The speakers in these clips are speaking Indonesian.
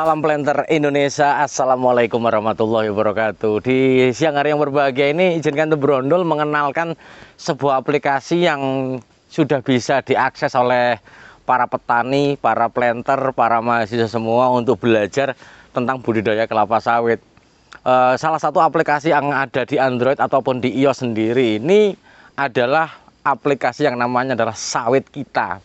Salam Planter Indonesia. Assalamualaikum warahmatullahi wabarakatuh. Di siang hari yang berbahagia ini izinkan untuk berondol mengenalkan sebuah aplikasi yang sudah bisa diakses oleh para petani, para planter, para mahasiswa semua untuk belajar tentang budidaya kelapa sawit. Salah satu aplikasi yang ada di Android ataupun di iOS sendiri ini adalah aplikasi yang namanya adalah Sawit Kita.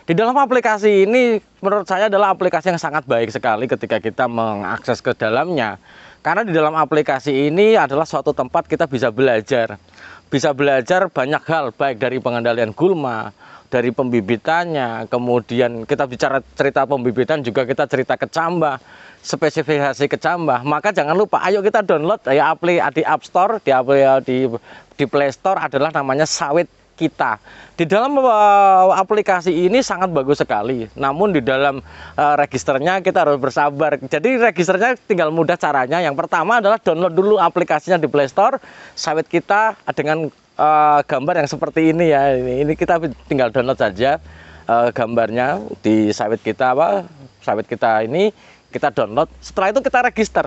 Di dalam aplikasi ini menurut saya adalah aplikasi yang sangat baik sekali ketika kita mengakses ke dalamnya. Karena di dalam aplikasi ini adalah suatu tempat kita bisa belajar. Bisa belajar banyak hal, baik dari pengendalian gulma, dari pembibitannya, kemudian kita bicara cerita pembibitan juga kita cerita kecambah, spesifikasi kecambah. Maka jangan lupa, ayo kita download ya di App Store, di Play Store adalah namanya Sawit Kita. Di dalam aplikasi ini sangat bagus sekali. Namun di dalam registernya kita harus bersabar. Jadi registernya tinggal mudah caranya. Yang pertama adalah download dulu aplikasinya di Play Store, Sawit Kita dengan gambar yang seperti ini ya. Ini kita tinggal download saja gambarnya di Sawit Kita Sawit Kita ini kita download. Setelah itu kita register.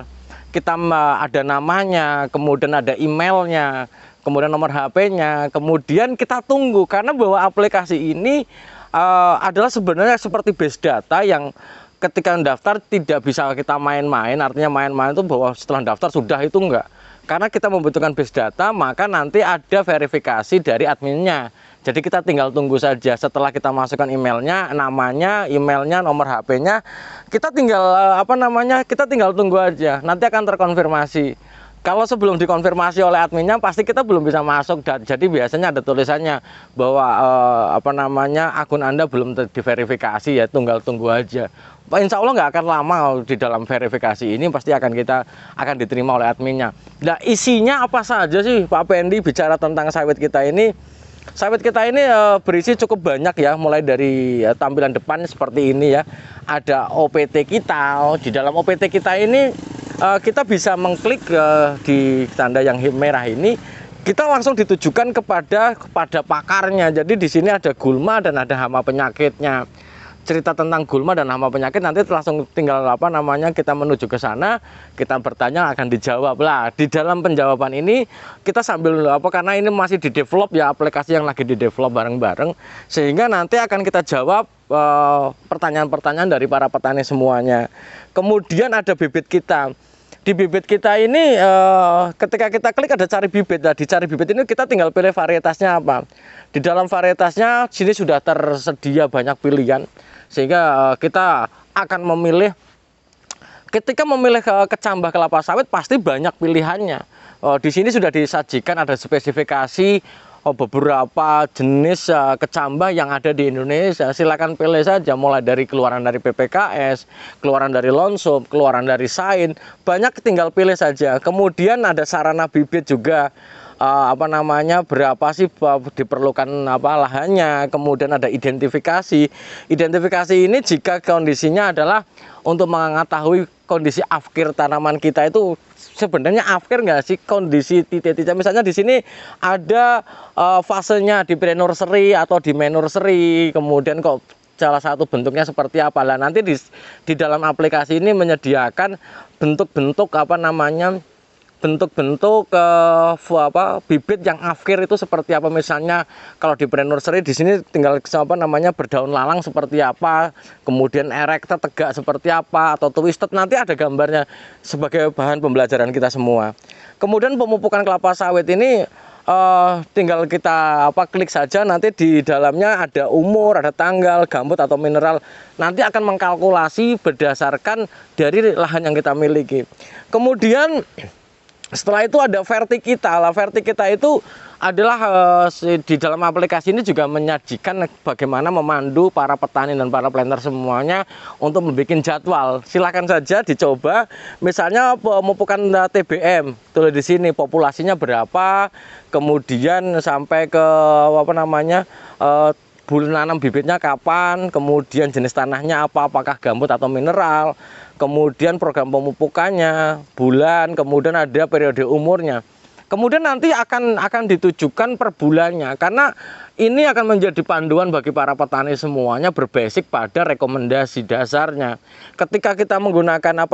Kita ada namanya, kemudian ada emailnya, kemudian nomor HP-nya, kemudian kita tunggu karena bahwa aplikasi ini adalah sebenarnya seperti base data yang ketika daftar tidak bisa kita main-main. Artinya main-main itu bahwa setelah daftar sudah itu enggak. Karena kita membutuhkan base data, maka nanti ada verifikasi dari adminnya. Jadi kita tinggal tunggu saja. Setelah kita masukkan emailnya, namanya, emailnya, nomor HP-nya, kita tinggal kita tinggal tunggu aja. Nanti akan terkonfirmasi. Kalau sebelum dikonfirmasi oleh adminnya pasti kita belum bisa masuk. Jadi biasanya ada tulisannya bahwa akun Anda belum diverifikasi, ya tinggal tunggu aja. Insya Allah nggak akan lama di dalam verifikasi ini, pasti akan diterima oleh adminnya. Nah, isinya apa saja sih Pak Pendi bicara tentang Sawit Kita ini? Sawit Kita ini berisi cukup banyak ya, mulai dari tampilan depan seperti ini ya. Ada OPT kita. Di dalam OPT kita ini kita bisa mengklik di tanda yang merah ini, kita langsung ditujukan kepada pakarnya. Jadi di sini ada gulma dan ada hama penyakitnya. Cerita tentang gulma dan hama penyakit nanti langsung tinggal kita menuju ke sana, kita bertanya akan dijawab lah. Di dalam penjawaban ini kita sambil karena ini masih di develop ya, aplikasi yang lagi di develop bareng-bareng, sehingga nanti akan kita jawab pertanyaan-pertanyaan dari para petani semuanya. Kemudian ada bibit kita. Di bibit kita ini ketika kita klik ada cari bibit. Nah, di cari bibit ini kita tinggal pilih varietasnya apa. Di dalam varietasnya sini sudah tersedia banyak pilihan, sehingga kita akan memilih. Ketika memilih kecambah kelapa sawit pasti banyak pilihannya. Di sini sudah disajikan ada spesifikasi beberapa jenis kecambah yang ada di Indonesia. Silakan pilih saja, mulai dari keluaran dari PPKS, keluaran dari Lonsop, keluaran dari Sain, banyak tinggal pilih saja. Kemudian ada sarana bibit juga, berapa sih diperlukan lahannya. Kemudian ada identifikasi. Identifikasi ini jika kondisinya adalah untuk mengetahui kondisi afkir tanaman kita itu sebenarnya afkir nggak sih, kondisi titik-titik. Misalnya di sini ada fasenya di pre-nursery atau di main-nursery, kemudian kok salah satu bentuknya seperti apa lah. Nanti di dalam aplikasi ini menyediakan bentuk-bentuk bibit yang afkir itu seperti apa. Misalnya kalau di pre-nursery di sini tinggal berdaun lalang seperti apa, kemudian erected tegak seperti apa, atau twisted, nanti ada gambarnya sebagai bahan pembelajaran kita semua. Kemudian pemupukan kelapa sawit ini tinggal kita klik saja, nanti di dalamnya ada umur, ada tanggal, gambut atau mineral. Nanti akan mengkalkulasi berdasarkan dari lahan yang kita miliki. Kemudian setelah itu ada verti kita. Verti kita itu adalah di dalam aplikasi ini juga menyajikan bagaimana memandu para petani dan para planter semuanya untuk membuat jadwal. Silakan saja dicoba. Misalnya pemupukan TBM, tulis di sini populasinya berapa, kemudian sampai ke bulan nanam bibitnya kapan, kemudian jenis tanahnya apa, apakah gambut atau mineral, kemudian program pemupukannya, bulan, kemudian ada periode umurnya. Kemudian nanti akan ditujukan per bulannya, karena Ini akan menjadi panduan bagi para petani semuanya berbasis pada rekomendasi dasarnya. Ketika kita menggunakan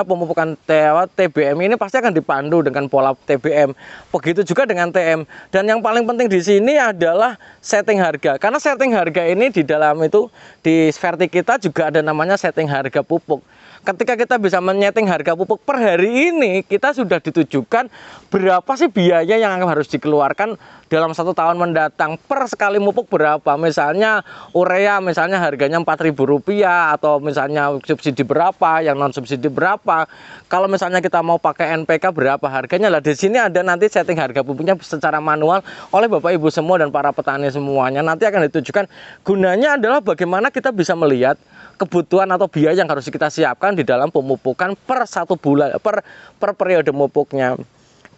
pemupukan TBM ini pasti akan dipandu dengan pola TBM. Begitu juga dengan TM. Dan yang paling penting di sini adalah setting harga. Karena setting harga ini di dalam itu di Sverti kita juga ada namanya setting harga pupuk. Ketika kita bisa menyeting harga pupuk per hari ini, kita sudah ditujukan berapa sih biaya yang harus dikeluarkan dalam 1 tahun mendatang per sekali pupuk berapa. Misalnya urea misalnya harganya Rp4.000 atau misalnya subsidi berapa, yang non subsidi berapa. Kalau misalnya kita mau pakai NPK berapa harganya lah. Di sini ada nanti setting harga pupuknya secara manual oleh Bapak Ibu semua dan para petani semuanya. Nanti akan ditujukan, gunanya adalah bagaimana kita bisa melihat kebutuhan atau biaya yang harus kita siapkan di dalam pemupukan per 1 bulan per periode pupuknya.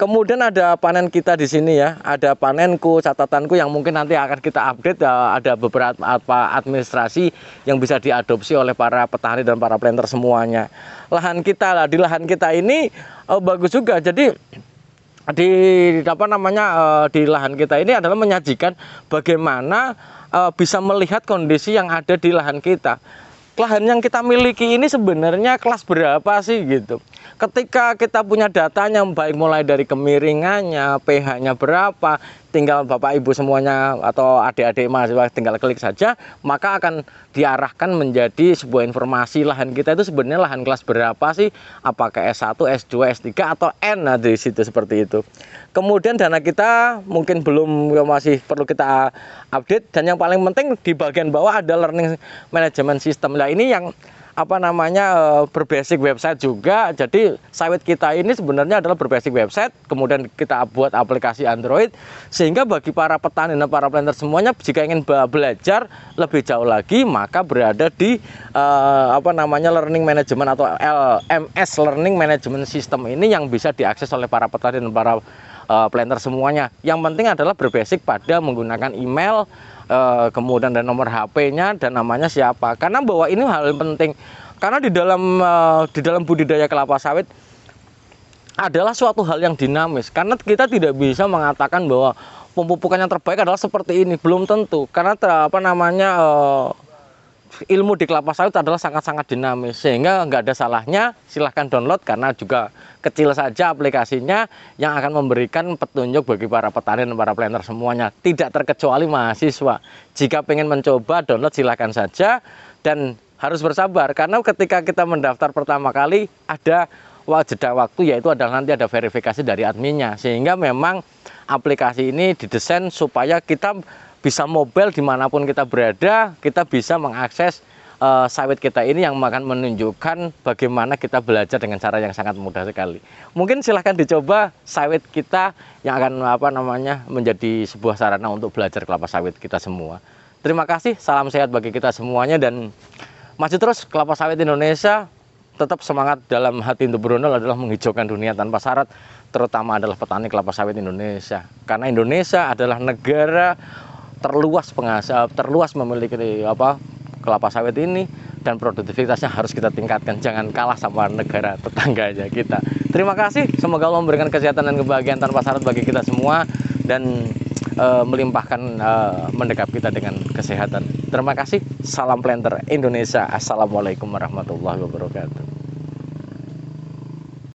Kemudian ada panen kita di sini ya, ada panenku, catatanku yang mungkin nanti akan kita update. Ada beberapa administrasi yang bisa diadopsi oleh para petani dan para planter semuanya. Lahan kita lah, di lahan kita ini bagus juga. Jadi di di lahan kita ini adalah menyajikan bagaimana bisa melihat kondisi yang ada di lahan kita. Lahan yang kita miliki ini sebenarnya kelas berapa sih gitu. Ketika kita punya datanya baik mulai dari kemiringannya, pH-nya berapa, tinggal Bapak Ibu semuanya atau adik-adik mahasiswa tinggal klik saja, maka akan diarahkan menjadi sebuah informasi lahan kita itu sebenarnya lahan kelas berapa sih, apakah S1, S2, S3 atau N, nah di situ seperti itu. Kemudian dana kita mungkin belum, masih perlu kita update, dan yang paling penting di bagian bawah ada learning management system. Nah ini yang berbasis website juga. Jadi sawit kita ini sebenarnya adalah berbasis website, kemudian kita buat aplikasi Android, sehingga bagi para petani dan para planter semuanya jika ingin belajar lebih jauh lagi maka berada di learning management atau LMS, learning management system ini yang bisa diakses oleh para petani dan para planter semuanya. Yang penting adalah berbasis pada menggunakan email, kemudian dan nomor HP-nya dan namanya siapa. Karena bahwa ini hal yang penting. Karena di dalam budidaya kelapa sawit adalah suatu hal yang dinamis. Karena kita tidak bisa mengatakan bahwa pemupukan yang terbaik adalah seperti ini, belum tentu. Karena ilmu di kelapa sawit adalah sangat-sangat dinamis, sehingga nggak ada salahnya silahkan download, karena juga kecil saja aplikasinya yang akan memberikan petunjuk bagi para petani dan para planter semuanya, tidak terkecuali mahasiswa. Jika pengen mencoba download silahkan saja, dan harus bersabar karena ketika kita mendaftar pertama kali ada jeda waktu, yaitu adalah nanti ada verifikasi dari adminnya, sehingga memang aplikasi ini didesain supaya kita bisa mobile dimanapun kita berada, kita bisa mengakses sawit kita ini yang akan menunjukkan bagaimana kita belajar dengan cara yang sangat mudah sekali. Mungkin silahkan dicoba sawit kita yang akan menjadi sebuah sarana untuk belajar kelapa sawit kita semua. Terima kasih, salam sehat bagi kita semuanya, dan maju terus kelapa sawit Indonesia. Tetap semangat, dalam hati untuk berondol adalah menghijaukan dunia tanpa syarat, terutama adalah petani kelapa sawit Indonesia. Karena Indonesia adalah negara terluas memiliki kelapa sawit ini, dan produktivitasnya harus kita tingkatkan, jangan kalah sama negara tetangganya kita. Terima kasih, semoga Allah memberikan kesehatan dan kebahagiaan tanpa syarat bagi kita semua, dan melimpahkan mendekap kita dengan kesehatan. Terima kasih, salam planter Indonesia. Assalamualaikum warahmatullahi wabarakatuh.